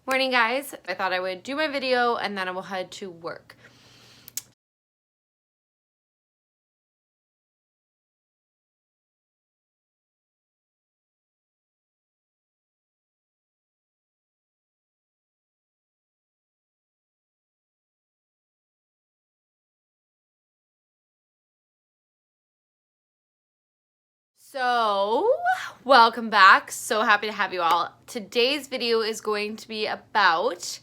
Morning, guys. I thought I would do my video and then I will head to work. So, welcome back. So happy to have you all. Today's video is going to be about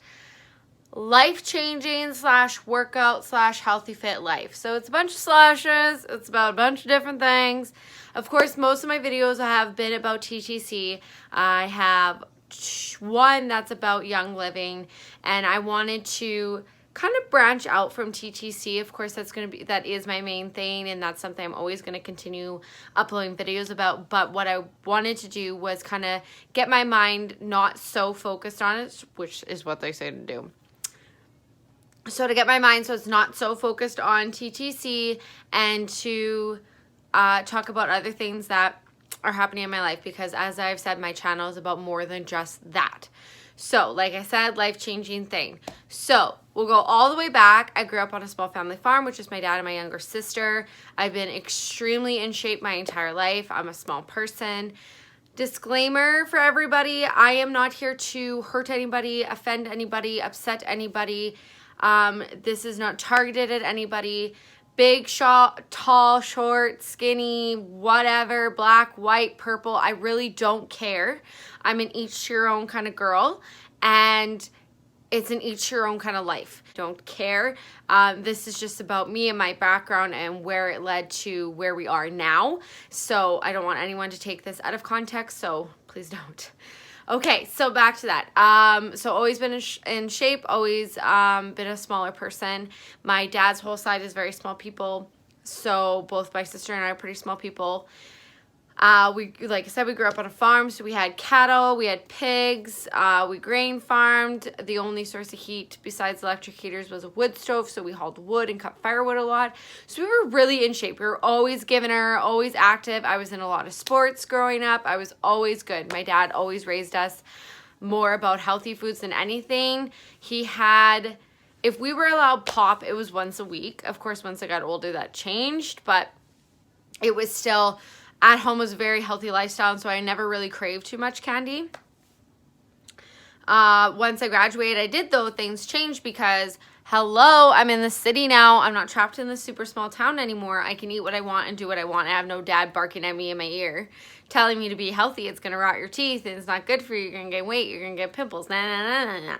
life-changing / workout / healthy fit life. So it's a bunch of slashes. It's about a bunch of different things. Of course, most of my videos have been about TTC. I have one that's about Young Living, and I wanted to kind of branch out from TTC. Of course, that is my main thing, and that's something I'm always going to continue uploading videos about. But what I wanted to do was kind of get my mind not so focused on it, which is what they say to do. So to get my mind so it's not so focused on TTC, and to talk about other things that are happening in my life, because as I've said, my channel is about more than just that. So like I said, life-changing thing. So we'll go all the way back. I grew up on a small family farm, which is my dad and my younger sister. I've been extremely in shape my entire life. I'm a small person. Disclaimer for everybody, I am not here to hurt anybody, offend anybody, upset anybody. This is not targeted at anybody. Big, tall, short, skinny, whatever, black, white, purple, I really don't care. I'm an each to your own kind of girl, and it's an each to your own kind of life. Don't care. This is just about me and my background and where it led to where we are now. So I don't want anyone to take this out of context, so please don't. Okay, so back to that. So always been in shape, always been a smaller person. My dad's whole side is very small people, so both my sister and I are pretty small people. Like I said, we grew up on a farm, so we had cattle, we had pigs, we grain farmed. The only source of heat besides electric heaters was a wood stove, so we hauled wood and cut firewood a lot. So we were really in shape. We were always giving her, always active. I was in a lot of sports growing up. I was always good. My dad always raised us more about healthy foods than anything. He had, if we were allowed pop, it was once a week. Of course, once I got older, that changed, but it was still... At home was a very healthy lifestyle, and so I never really craved too much candy. Once I graduated, I did, though. Things changed because, hello, I'm in the city now. I'm not trapped in this super small town anymore. I can eat what I want and do what I want. I have no dad barking at me in my ear telling me to be healthy. It's going to rot your teeth, and it's not good for you. You're going to gain weight. You're going to get pimples. Nah, nah, nah, nah, nah.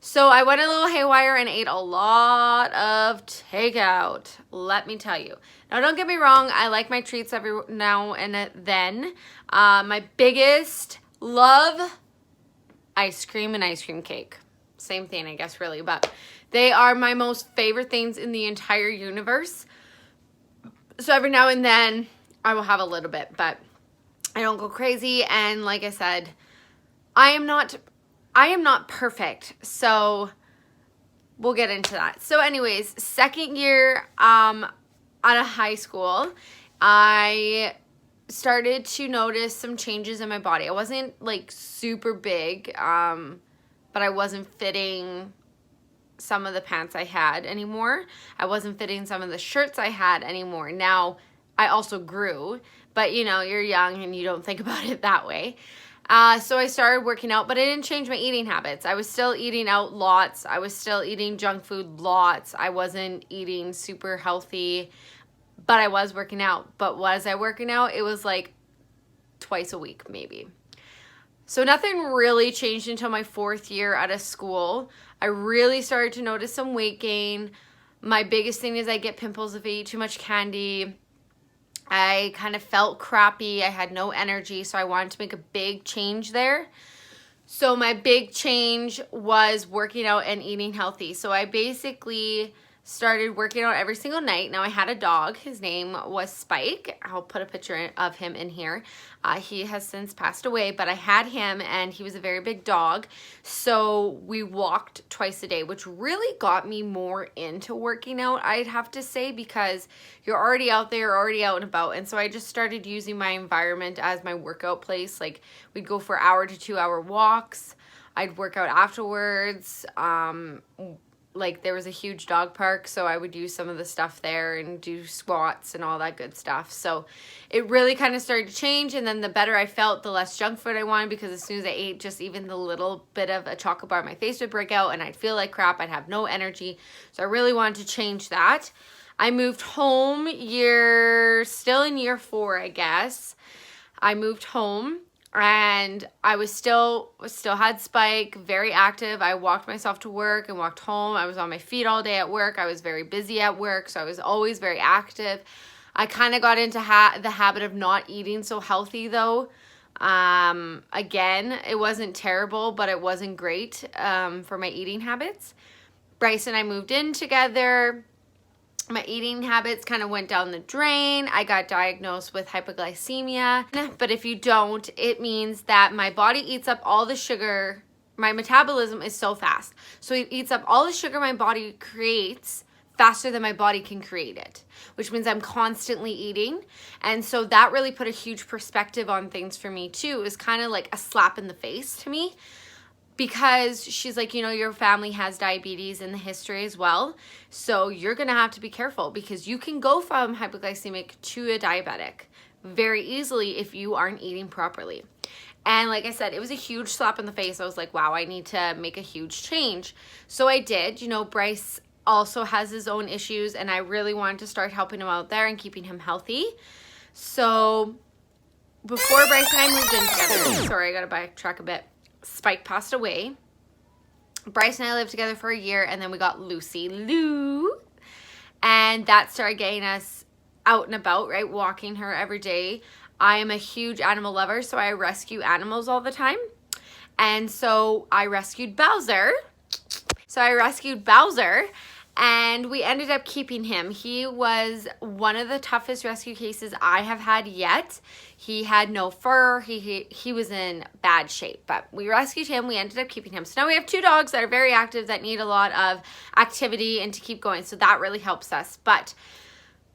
So I went a little haywire and ate a lot of takeout, let me tell you. Now, don't get me wrong. I like my treats every now and then. My biggest love, ice cream and ice cream cake. Same thing, I guess, really. But they are my most favorite things in the entire universe. So every now and then, I will have a little bit. But I don't go crazy. And like I said, I am not perfect, so we'll get into that. So anyways, second year out of high school, I started to notice some changes in my body. I wasn't like super big, but I wasn't fitting some of the pants I had anymore. I wasn't fitting some of the shirts I had anymore. Now, I also grew, but you know, you're young and you don't think about it that way. So I started working out, but I didn't change my eating habits. I was still eating out lots. I was still eating junk food lots. I wasn't eating super healthy, but I was working out. But was I working out? It was like twice a week, maybe. So nothing really changed until my 4th year out of school. I really started to notice some weight gain. My biggest thing is I get pimples if I eat too much candy. I kind of felt crappy. I had no energy, so I wanted to make a big change there. So my big change was working out and eating healthy. So I basically started working out every single night. Now I had a dog. His name was Spike. I'll put a picture of him in here. He has since passed away, but I had him and he was a very big dog. So we walked twice a day, which really got me more into working out, I'd have to say, because you're already out there, already out and about. And so I just started using my environment as my workout place. Like we'd go for 1 to 2 hour walks. I'd work out afterwards. Like there was a huge dog park, so I would use some of the stuff there and do squats and all that good stuff. So it really kind of started to change, and then the better I felt, the less junk food I wanted, because as soon as I ate just even the little bit of a chocolate bar, my face would break out and I'd feel like crap. I'd have no energy. So I really wanted to change that. I moved home still in year 4, I guess. I moved home. And I was still had Spike, very active. I walked myself to work and walked home. I was on my feet all day at work. I was very busy at work, so I was always very active. I kind of got into the habit of not eating so healthy though. Again, it wasn't terrible, but it wasn't great for my eating habits. Bryce and I moved in together. My eating habits kind of went down the drain. I got diagnosed with hypoglycemia. But if you don't, it means that my body eats up all the sugar. My metabolism is so fast. So it eats up all the sugar my body creates faster than my body can create it, which means I'm constantly eating. And so that really put a huge perspective on things for me too. It was kind of like a slap in the face to me. Because she's like, you know, your family has diabetes in the history as well. So you're going to have to be careful, because you can go from hypoglycemic to a diabetic very easily if you aren't eating properly. And like I said, it was a huge slap in the face. I was like, wow, I need to make a huge change. So I did. You know, Bryce also has his own issues, and I really wanted to start helping him out there and keeping him healthy. So before Bryce and I moved in together, sorry, I got to backtrack a bit. Spike passed away. Bryce and I lived together for a year, and then we got Lou. And that started getting us out and about, right? Walking her every day. I am a huge animal lover, so I rescue animals all the time. And so I rescued Bowser. And we ended up keeping him. He was one of the toughest rescue cases I have had yet. He had no fur. He was in bad shape, but we rescued him. We ended up keeping him. So now we have 2 dogs that are very active, that need a lot of activity and to keep going. So that really helps us. But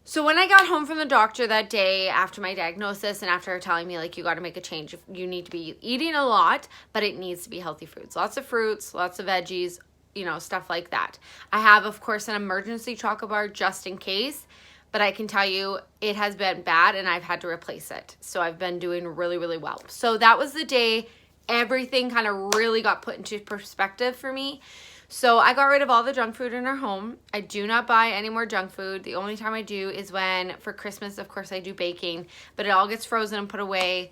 so when I got home from the doctor that day after my diagnosis, and after her telling me, like, you got to make a change, you need to be eating a lot, but it needs to be healthy foods. Lots of fruits, lots of veggies, you know, stuff like that. I have, of course, an emergency chocolate bar just in case, but I can tell you it has been bad and I've had to replace it. So I've been doing really, really well. So that was the day everything kind of really got put into perspective for me. So I got rid of all the junk food in our home. I do not buy any more junk food. The only time I do is when, for Christmas, of course, I do baking, but it all gets frozen and put away.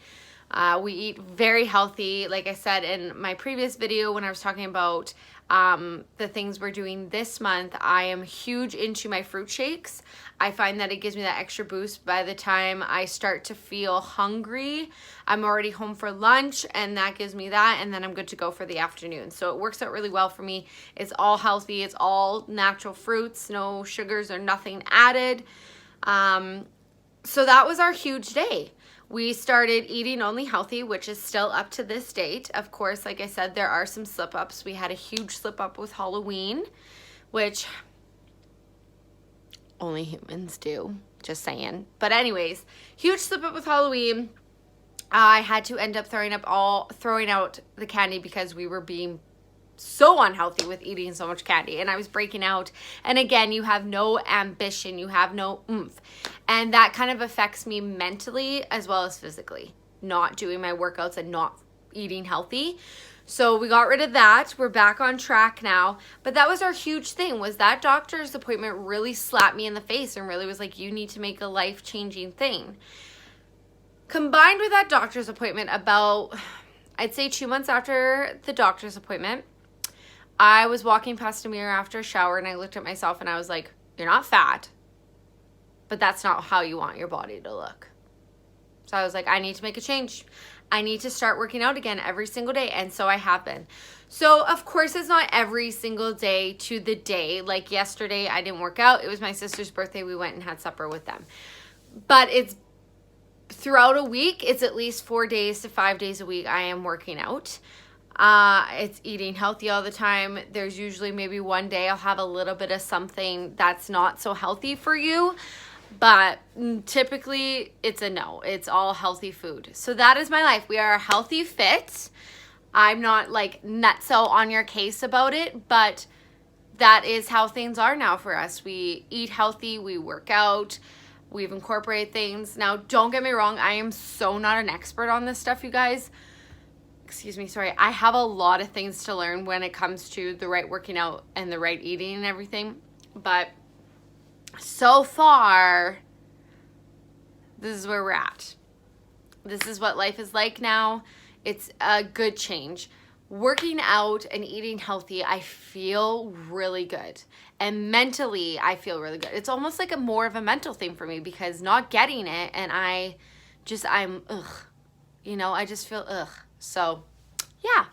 We eat very healthy. Like I said in my previous video when I was talking about the things we're doing this month, I am huge into my fruit shakes. I find that it gives me that extra boost. By the time I start to feel hungry, I'm already home for lunch, and that gives me that, and then I'm good to go for the afternoon. So it works out really well for me. It's all healthy. It's all natural fruits, no sugars or nothing added. So that was our huge day. We started eating only healthy, which is still up to this date. Of course, like I said, there are some slip-ups. We had a huge slip-up with Halloween, which only humans do, just saying. But anyways, huge slip-up with Halloween. I had to end up throwing out the candy because we were being so unhealthy with eating so much candy, and I was breaking out. And again, you have no ambition, you have no oomph, and that kind of affects me mentally as well as physically, not doing my workouts and not eating healthy. So we got rid of that. We're back on track now. But that was our huge thing, was that doctor's appointment really slapped me in the face and really was like, you need to make a life-changing thing. Combined with that doctor's appointment, about, I'd say 2 months after the doctor's appointment, I was walking past a mirror after a shower, and I looked at myself and I was like, you're not fat, but that's not how you want your body to look. So I was like, I need to make a change. I need to start working out again every single day. And so I have been. So of course it's not every single day to the day. Like yesterday I didn't work out. It was my sister's birthday. We went and had supper with them. But it's throughout a week. It's at least 4 days to 5 days a week I am working out. It's eating healthy all the time. There's usually maybe one day I'll have a little bit of something that's not so healthy for you, but typically it's a no. It's all healthy food. So that is my life. We are healthy fit. I'm not like nutso on your case about it, but that is how things are now for us. We eat healthy, we work out, we've incorporated things. Now, don't get me wrong, I am so not an expert on this stuff, you guys. Excuse me, sorry. I have a lot of things to learn when it comes to the right working out and the right eating and everything. But so far, this is where we're at. This is what life is like now. It's a good change. Working out and eating healthy, I feel really good. And mentally, I feel really good. It's almost like more of a mental thing for me because not getting it and I'm ugh. You know, I just feel ugh. So, yeah.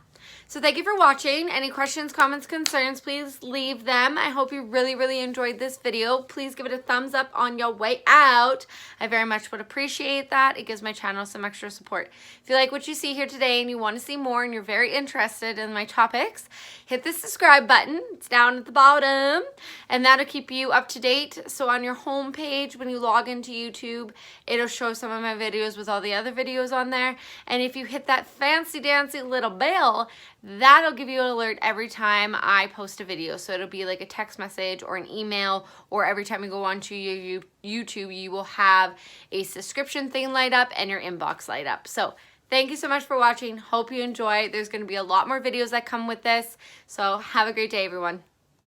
So thank you for watching. Any questions, comments, concerns, please leave them. I hope you really, really enjoyed this video. Please give it a thumbs up on your way out. I very much would appreciate that. It gives my channel some extra support. If you like what you see here today and you want to see more and you're very interested in my topics, hit the subscribe button. It's down at the bottom. And that'll keep you up to date. So on your home page, when you log into YouTube, it'll show some of my videos with all the other videos on there. And if you hit that fancy dancy little bell, that'll give you an alert every time I post a video. So it'll be like a text message or an email, or every time you go onto your YouTube, you will have a subscription thing light up and your inbox light up. So thank you so much for watching. Hope you enjoy. There's going to be a lot more videos that come with this. So have a great day, everyone.